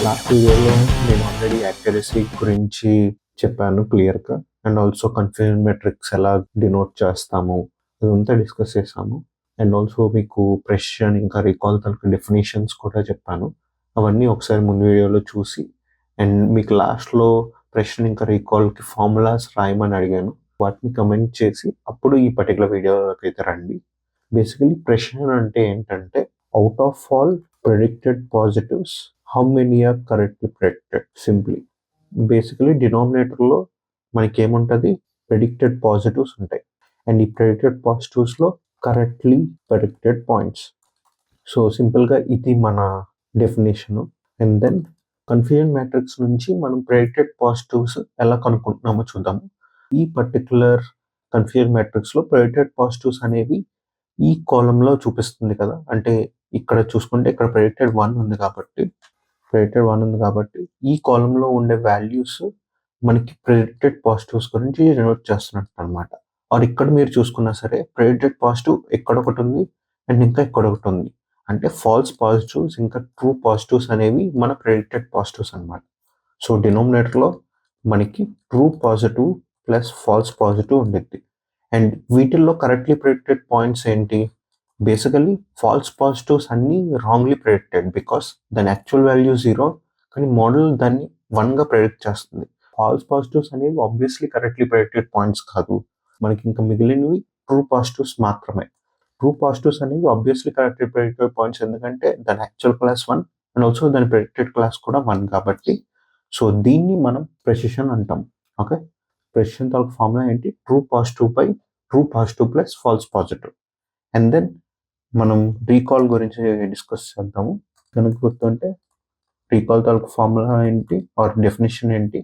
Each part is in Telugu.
లాస్ట్ వీడియోలో నేను ఆల్రెడీ యాక్యురసీ గురించి చెప్పాను క్లియర్గా, అండ్ ఆల్సో కన్ఫ్యూజన్ మెట్రిక్స్ ఎలా డినోట్ చేస్తాము అదంతా డిస్కస్ చేసాము. అండ్ ఆల్సో మీకు ప్రెసిషన్ ఇంకా రీకాల్ తాలూకు డెఫినేషన్స్ కూడా చెప్పాను. అవన్నీ ఒకసారి ముందు వీడియోలో చూసి, అండ్ మీకు లాస్ట్లో ప్రెసిషన్ ఇంకా రీకాల్కి ఫార్ములాస్ రాయమని అడిగాను. వాటిని కమెంట్ చేసి అప్పుడు ఈ పర్టికులర్ వీడియోకి అయితే రండి. బేసికలీ ప్రెసిషన్ అంటే ఏంటంటే, out of all predicted positives how many are correctly predicted. Simply basically డినామినేటర్లో మనకి ఏముంటుంది, ప్రెడిక్టెడ్ పాజిటివ్స్ ఉంటాయి, అండ్ ఈ ప్రెడిక్టెడ్ పాజిటివ్స్లో కరెక్ట్లీ ప్రెడిక్టెడ్ పాయింట్స్. సో సింపుల్గా ఇది మన definition. And then confusion matrix నుంచి మనం ప్రెడిక్టెడ్ పాజిటివ్స్ ఎలా కనుక్కుంటున్నామో చూద్దాము. ఈ పర్టికులర్ కన్ఫ్యూజన్ మ్యాట్రిక్స్లో ప్రెడిక్టెడ్ పాజిటివ్స్ అనేవి ఈ కాలంలో చూపిస్తుంది కదా, అంటే ఇక్కడ చూసుకుంటే ఇక్కడ ప్రెడిక్టెడ్ 1 ఉంది కాబట్టి ఈ కాలంలో ఉండే వాల్యూస్ మనకి ప్రెడిక్టెడ్ పాజిటివ్స్ గురించి డినోట్ చేస్తున్నట్టు అనమాట. ఆర్ ఇక్కడ మీరు చూసుకున్నా సరే ప్రెడిక్టెడ్ పాజిటివ్ ఎక్కడొకటి ఉంది అండ్ ఇంకా ఎక్కడొకటి ఉంది, అంటే ఫాల్స్ పాజిటివ్స్ ఇంకా ట్రూ పాజిటివ్స్ అనేవి మన ప్రెడిక్టెడ్ పాజిటివ్స్ అనమాట. సో డినోమినేటర్లో మనకి true positive plus false positive ఉండిద్ది. అండ్ వీటిల్లో కరెక్ట్లీ ప్రెడిక్టెడ్ పాయింట్స్ ఏంటి, బేసికలీ ఫాల్స్ పాజిటివ్స్ అన్నీ రాంగ్లీ ప్రెడిక్టెడ్ బికాస్ దాని యాక్చువల్ వాల్యూ 0, కానీ మోడల్ దాన్ని 1గా ప్రెడిక్ట్ చేస్తుంది. ఫాల్స్ పాజిటివ్స్ అనేవి ఆబ్వియస్లీ కరెక్ట్లీ ప్రెడిక్టెడ్ పాయింట్స్ కాదు, మనకి ఇంకా మిగిలినవి ట్రూ పాజిటివ్స్ మాత్రమే. ట్రూ పాజిటివ్స్ అనేవి ఆబ్వియస్లీ కరెక్ట్లీ ప్రెడిక్టెడ్ పాయింట్స్, ఎందుకంటే దాని యాక్చువల్ క్లాస్ 1 అండ్ ఆల్సో దాని ప్రెడిక్టెడ్ క్లాస్ కూడా 1 కాబట్టి. సో దీన్ని మనం ప్రెసిషన్ అంటాం. ఓకే, ప్రెసిషన్ తాలూకు ఫార్ములా ఏంటి, true positive by true positive plus false positive. And then మనం రీకాల్ గురించి డిస్కస్ చేద్దాము. కనుక గుర్తుంటే రీకాల్ తాలూకు ఫార్ములా ఏంటి ఆర్ డెఫినేషన్ ఏంటి,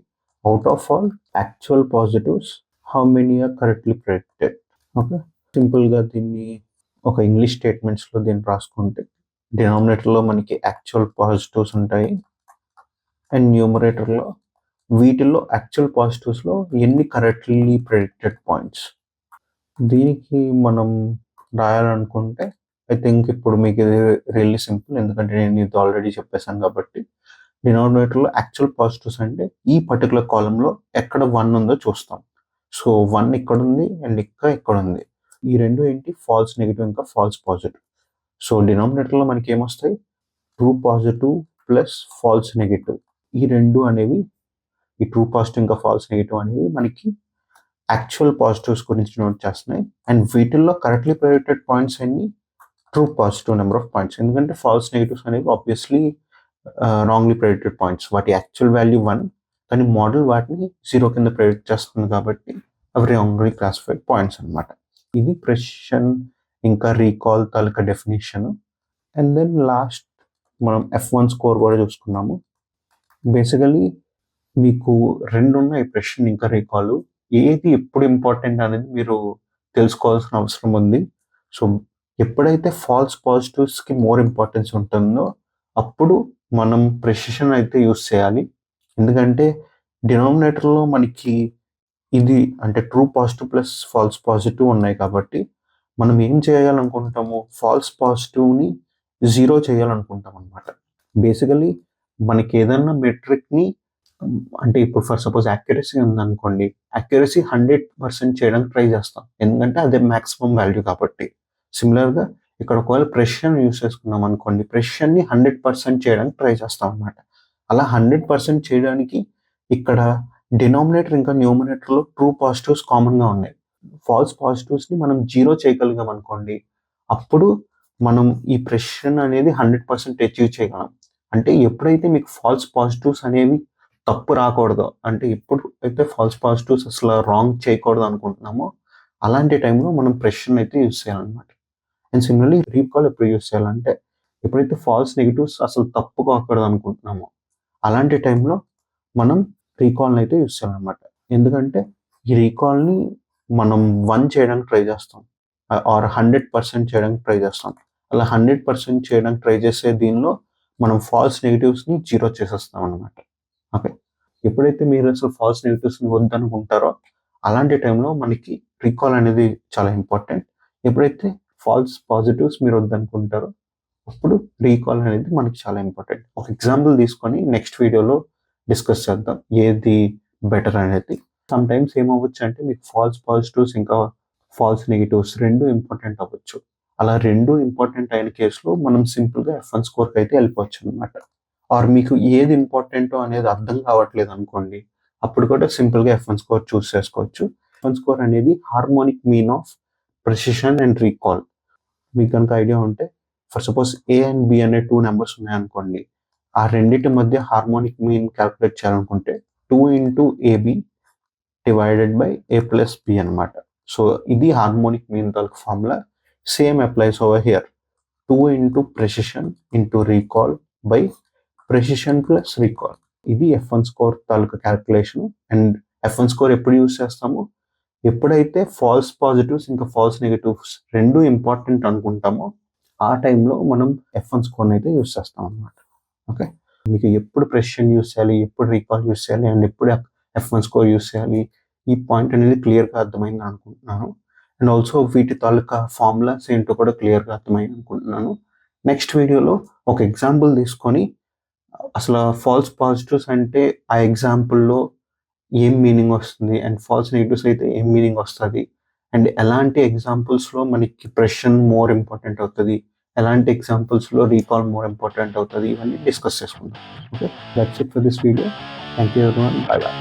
out of all actual positives how many are correctly predicted. Okay, సింపుల్గా దీన్ని ఒక ఇంగ్లీష్ స్టేట్మెంట్స్లో దీన్ని రాసుకుంటే, డినామినేటర్లో మనకి యాక్చువల్ పాజిటివ్స్ ఉంటాయి అండ్ న్యూమరేటర్లో వీటిల్లో యాక్చువల్ పాజిటివ్స్లో ఎన్ని కరెక్ట్లీ ప్రెడిక్టెడ్ పాయింట్స్. దీనికి మనం రాయాలనుకుంటే ఐ థింక్ ఇప్పుడు మీకు ఇది రియల్లీ సింపుల్, ఎందుకంటే నేను ఇది ఆల్రెడీ చెప్పేశాను కాబట్టి. డినామినేటర్లో యాక్చువల్ పాజిటివ్స్ అంటే ఈ పర్టికులర్ కాలంలో ఎక్కడ 1 ఉందో చూస్తాం. సో 1 ఇక్కడ ఉంది అండ్ ఇక్కడ ఉంది. ఈ రెండు ఏంటి, ఫాల్స్ నెగిటివ్ ఇంకా ఫాల్స్ పాజిటివ్. సో డినామినేటర్లో మనకి ఏమొస్తాయి, true positive plus false negative. ఈ రెండు అనేవి, ఈ ట్రూ పాజిటివ్ ఇంకా ఫాల్స్ నెగిటివ్ అనేవి మనకి యాక్చువల్ పాజిటివ్స్ గురించి నోట్ చేస్తున్నాయి. అండ్ వీటిల్లో కరెక్ట్లీ ప్రెడిక్టెడ్ పాయింట్స్ అన్ని true positive number of points, ఎందుకంటే ఫాల్స్ నెగిటివ్స్ అనేవి ఆబ్వియస్లీ రాంగ్లీ ప్రెడిక్టెడ్ పాయింట్స్. వాటి యాక్చువల్ వాల్యూ 1, కానీ మోడల్ వాటిని 0 కింద ప్రెడిక్ట్ చేస్తుంది కాబట్టి అవి రాంగ్లీ క్లాసిఫైడ్ పాయింట్స్ అనమాట. ఇది ప్రెసిషన్ ఇంకా రీకాల్ తాలూకా డెఫినేషన్. అండ్ దెన్ లాస్ట్ మనం F1 స్కోర్ కూడా చూసుకున్నాము. బేసికలీ మీకు 2 ఉన్నాయి, ప్రెసిషన్ ఇంకా రీకాల్. ఏది ఎప్పుడు ఇంపార్టెంట్ అనేది మీరు తెలుసుకోవాల్సిన అవసరం ఉంది. సో ఎప్పుడైతే ఫాల్స్ పాజిటివ్స్కి మోర్ ఇంపార్టెన్స్ ఉంటుందో అప్పుడు మనం ప్రెసిషన్ అయితే యూస్ చేయాలి, ఎందుకంటే డినామినేటర్లో మనకి ఇది అంటే true positive plus false positive ఉన్నాయి కాబట్టి మనం ఏం చేయాలనుకుంటాము, ఫాల్స్ పాజిటివ్ని 0 చేయాలనుకుంటాం అనమాట. బేసికలీ మనకి ఏదన్నా మెట్రిక్ని, అంటే ఇప్పుడు ఫర్ సపోజ్ యాక్యురసీ ఉందనుకోండి, యాక్యురసీ 100% చేయడానికి ట్రై చేస్తాం, ఎందుకంటే అదే మ్యాక్సిమం వాల్యూ కాబట్టి. సిమిలర్గా ఇక్కడ ఒకవేళ ప్రెసిషన్ యూస్ చేసుకున్నాం అనుకోండి, ప్రెసిషన్ని 100% చేయడానికి ట్రై చేస్తాం అనమాట. అలా 100% చేయడానికి ఇక్కడ డినామినేటర్ ఇంకా న్యూమరేటర్లో ట్రూ పాజిటివ్స్ కామన్గా ఉన్నాయి. ఫాల్స్ పాజిటివ్స్ని మనం 0 చేయగలిగాం అనుకోండి, అప్పుడు మనం ఈ ప్రెసిషన్ అనేది 100% అచీవ్ చేయగలం. అంటే ఎప్పుడైతే మీకు ఫాల్స్ పాజిటివ్స్ అనేవి తప్పు రాకూడదు, అంటే ఎప్పుడు అయితే ఫాల్స్ పాజిటివ్స్ అసలు రాంగ్ చేయకూడదు అనుకుంటున్నామో అలాంటి టైంలో మనం ప్రెసిషన్ అయితే యూస్ చేయాలన్నమాట. అండ్ సిమిలర్లీ రీకాల్ ఎప్పుడు యూస్ చేయాలంటే, ఎప్పుడైతే ఫాల్స్ నెగిటివ్స్ అసలు తప్పు కాకూడదు అనుకుంటున్నామో అలాంటి టైంలో మనం రీకాల్ని అయితే యూస్ చేయాలన్నమాట. ఎందుకంటే ఈ రీకాల్ని మనం 1 చేయడానికి ట్రై చేస్తాం ఆర్ 100% చేయడానికి ట్రై చేస్తాం. అలా 100% చేయడానికి ట్రై చేసే దీనిలో మనం ఫాల్స్ నెగిటివ్స్ని 0 చేసేస్తాం అనమాట. ఓకే, ఎప్పుడైతే మీరు అసలు ఫాల్స్ నెగిటివ్స్ని వద్దనుకుంటారో అలాంటి టైంలో మనకి రీకాల్ అనేది చాలా ఇంపార్టెంట్. ఎప్పుడైతే ఫాల్స్ పాజిటివ్స్ మీరు వద్దనుకుంటారో అప్పుడు రీకాల్ అనేది మనకి చాలా ఇంపార్టెంట్. ఒక ఎగ్జాంపుల్ తీసుకొని నెక్స్ట్ వీడియోలో డిస్కస్ చేద్దాం ఏది బెటర్ అనేది. సమ్ టైమ్స్ ఏమవ్వచ్చు అంటే మీకు ఫాల్స్ పాజిటివ్స్ ఇంకా ఫాల్స్ నెగటివ్స్ 2 ఇంపార్టెంట్ అవ్వచ్చు. అలా 2 ఇంపార్టెంట్ అయిన కేస్‌లో మనం సింపుల్‌గా F1 స్కోర్‌కి అయితే వెళ్ళిపోవచ్చనమాట. ఆర్ మీకు ఏది ఇంపార్టెంటో అనేది అర్థం కావట్లేదనుకోండి, అప్పుడు కూడా సింపుల్‌గా F1 స్కోర్ చూస్ చేసుకోవచ్చు. F1 స్కోర్ అనేది harmonic mean of precision and recall. మీకు గనుక ఐడియా ఉంటే for suppose A and B అనే 2 నంబర్స్ ఉన్నాయనుకోండి. ఆ రెండిటి మధ్య హార్మోనిక్ మీన్ కాలిక్యులేట్ చేయాలనుకుంటే 2 into AB divided by A plus B అనమాట. సో ఇది హార్మోనిక్ మీన్ తాలూకు formula. Same applies over here. 2 into precision into recall by precision plus recall. ఇది F1 స్కోర్ తాలూకా క్యాలిక్యులేషన్. అండ్ F1 స్కోర్ ఎప్పుడు యూజ్ చేస్తాము? ఎప్పుడైతే ఫాల్స్ పాజిటివ్స్ ఇంకా ఫాల్స్ నెగటివ్స్ 2 ఇంపార్టెంట్ అనుకుంటామో ఆ టైంలో మనం F1 స్కోర్‌ని అయితే యూజ్ చేస్తాం అనమాట. ఓకే. మీకు ఎప్పుడు ప్రెసిషన్ యూజ్ చేయాలి, ఎప్పుడు రీకాల్ యూజ్ చేయాలి అండ్ ఎప్పుడు F1 స్కోర్ యూజ్ చేయాలి, ఈ పాయింట్ అనేది క్లియర్‌గా అర్థమైంది అనుకుంటున్నాను. అండ్ ఆల్సో వీటి తాలూకా ఫార్ములాస్ ఏంటో కూడా క్లియర్‌గా అర్థమైంది అనుకుంటున్నాను. నెక్స్ట్ వీడియోలో ఒక ఎగ్జాంపుల్ తీసుకొని అసలు ఫాల్స్ పాజిటివ్స్ అంటే ఆ ఎగ్జాంపుల్‌లో ఏం మీనింగ్ వస్తుంది అండ్ ఫాల్స్ నెగటివ్స్ అయితే ఏం మీనింగ్ వస్తది అండ్ ఎలాంటి ఎగ్జాంపుల్స్‌లో మనకి ప్రెసిషన్ మోర్ ఇంపార్టెంట్ అవుతది, ఎలాంటి ఎగ్జాంపుల్స్‌లో రీకాల్ మోర్ ఇంపార్టెంట్ అవుతది, ఇవన్నీ డిస్కస్ చేసుకుందాం. Okay. That's it for this video. Thank you everyone. By by.